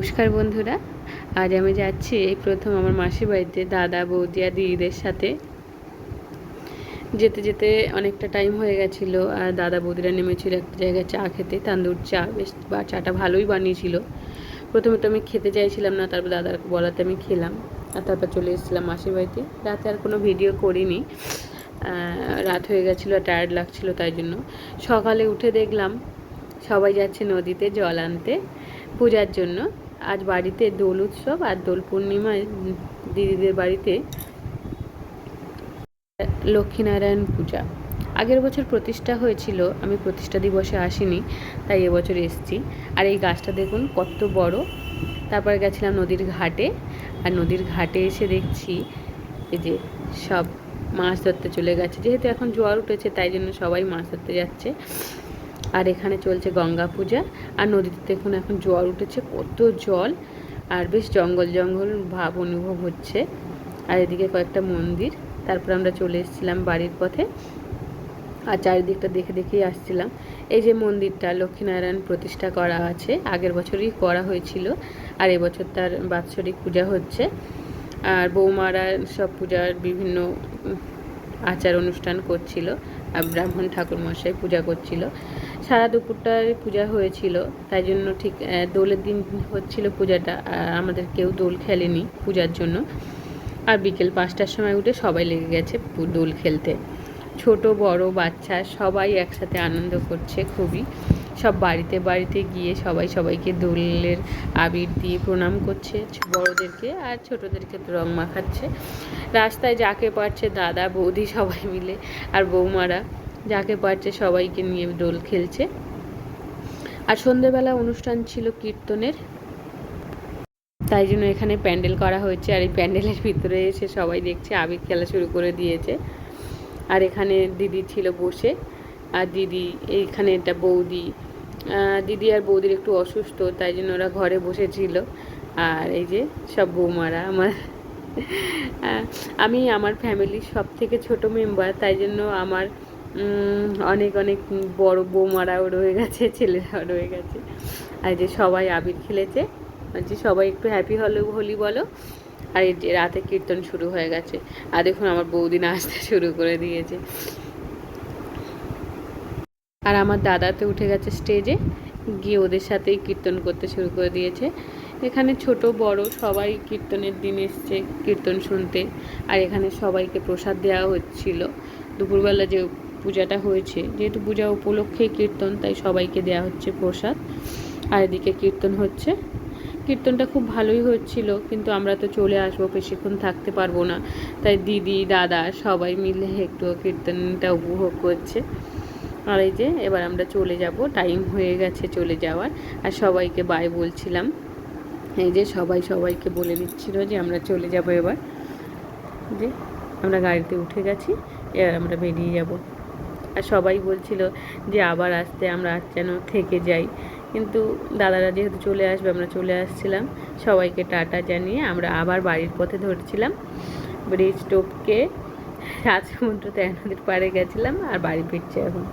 নমস্কার বন্ধুরা, আজ আমি যাচ্ছি এই প্রথম আমার মাসির বাড়িতে দাদা বৌদি আর দিদিদের সাথে। যেতে যেতে অনেকটা টাইম হয়ে গেছিলো আর দাদা বৌদিরা নেমেছিল একটা জায়গায় চা খেতে, তান্দুর চা। বেশ চাটা ভালোই বানিয়েছিল। প্রথমে তো আমি খেতে চাইছিলাম না, তারপর দাদার বলাতে আমি খেলাম আর তারপর চলে এসেছিলাম মাসির বাড়িতে। রাতে আর কোনো ভিডিও করিনি, রাত হয়ে গেছিলো, টায়ার্ড লাগছিলো তাই জন্য। সকালে উঠে দেখলাম সবাই যাচ্ছে নদীতে জল আনতে পূজার জন্য। আজ বাড়িতে দোল উৎসব আর দোল পূর্ণিমায় দিদিদের বাড়িতে লক্ষ্মীনারায়ণ পূজা। আগের বছর প্রতিষ্ঠা হয়েছিল, আমি প্রতিষ্ঠা দিবসে আসিনি, তাই এবছর এসেছি। আর এই গাছটা দেখুন কত বড়। তারপরে গেছিলাম নদীর ঘাটে, আর নদীর ঘাটে এসে দেখছি এই যে সব মাছ ধরতে চলে গেছে। যেহেতু এখন জোয়ার উঠেছে তাই জন্য সবাই মাছ ধরতে যাচ্ছে। আর এখানে চলছে গঙ্গা পূজা। আর নদীতে দেখুন এখন জোয়ার উঠেছে, কত জল, আর বেশ জঙ্গল জঙ্গল ভাব অনুভব হচ্ছে। আর এদিকে কয়েকটা মন্দির। তারপর আমরা চলে এসেছিলাম বাড়ির পথে, আর চারিদিকটা দেখে দেখেই আসছিলাম। এই যে মন্দিরটা লক্ষ্মীনারায়ণ প্রতিষ্ঠা করা আছে, আগের বছরই করা হয়েছিল, আর এবছর তার বাৎসরিক পূজা হচ্ছে। আর বৌমারা সব পূজার বিভিন্ন আচার অনুষ্ঠান করছিল, আর ব্রাহ্মণ ঠাকুর মশাই পূজা করছিল। সারা দুপুরটায় পূজা হয়েছিল, তাই জন্য ঠিক দোলের দিন হচ্ছিল পূজাটা, আর আমাদের কেউ দোল খেলেনি পূজার জন্য। আর বিকেল 5টার সময় উঠে সবাই লেগে গেছে দোল খেলতে। ছোট বড় বাচ্চা সবাই একসাথে আনন্দ করছে খুবই। সব বাড়িতে বাড়িতে গিয়ে সবাই সবাইকে দোলের আবির দিয়ে প্রণাম করছে, বড়োদেরকে, আর ছোটোদেরকে তো রং মাখাচ্ছে। রাস্তায় যাকে পারছে দাদা বৌদি সবাই মিলে, আর বৌমারা যাকে পারছে সবাইকে নিয়ে দোল খেলছে। আর সন্ধ্যেবেলা অনুষ্ঠান ছিল কীর্তনের, তাই জন্য এখানে প্যান্ডেল করা হয়েছে। আর এই প্যান্ডেলের ভিতরে এসে সবাই দেখছে আবির খেলা শুরু করে দিয়েছে। আর এখানে দিদি ছিল বসে, আর দিদি এইখানে এটা বৌদি, দিদি আর বৌদির একটু অসুস্থ, তাই জন্য ওরা ঘরে বসেছিল। আর এই যে সব বৌমারা আমার আমি আমার ফ্যামিলির সব থেকে ছোটো মেম্বার, তাই জন্য আমার অনেক অনেক বড় বৌমারাও রয়ে গেছে, ছেলেরাও রয়ে গেছে। আর যে সবাই আবির খেলেছে, যে সবাই একটু হ্যাপি হোলি বলো। আর এই যে রাতে কীর্তন শুরু হয়ে গেছে, আর দেখুন আমার বৌদি নাচতে শুরু করে দিয়েছে। আর আমার দাদা তো উঠে গেছে স্টেজে, গিয়ে ওদের সাথেই কীর্তন করতে শুরু করে দিয়েছে। এখানে ছোট বড় সবাই কীর্তনের দিন এসছে কীর্তন শুনতে। আর এখানে সবাইকে প্রসাদ দেওয়া হচ্ছিল। দুপুরবেলা যে পূজাটা হয়েছে, যেহেতু পূজা উপলক্ষে কীর্তন, তাই সবাইকে দেওয়া হচ্ছে প্রসাদ। আর এদিকে কীর্তন হচ্ছে, কীর্তনটা খুব ভালোই হচ্ছিল, কিন্তু আমরা তো চলে আসবো, বেশিক্ষণ থাকতে পারবো না, তাই দিদি দাদা সবাই মিলে একটু কীর্তনটা উপভোগ করছে। আর এই যে এবার আমরা চলে যাব, টাইম হয়ে গেছে চলে যাওয়ার। আর সবাইকে বাই বলছিলাম, এই যে সবাই সবাইকে বলে দিচ্ছিল যে আমরা চলে যাব এবার। যে আমরা গাড়িতে উঠে গেছি, এবার আমরা বেরিয়ে যাব। আর সবাই বলছিল যে আবার আসতে, আমরা আজ যেন থেকে যাই, কিন্তু দাদারা যেহেতু চলে আসবে আমরা চলে আসছিলাম। সবাইকে টাটা জানিয়ে আমরা আবার বাড়ির পথে ধরছিলাম। ব্রিজ টপকে রাজসমুদ্র 13 নদীর পাড়ে গেছিলাম, আর বাড়ি ফিরছি এখন।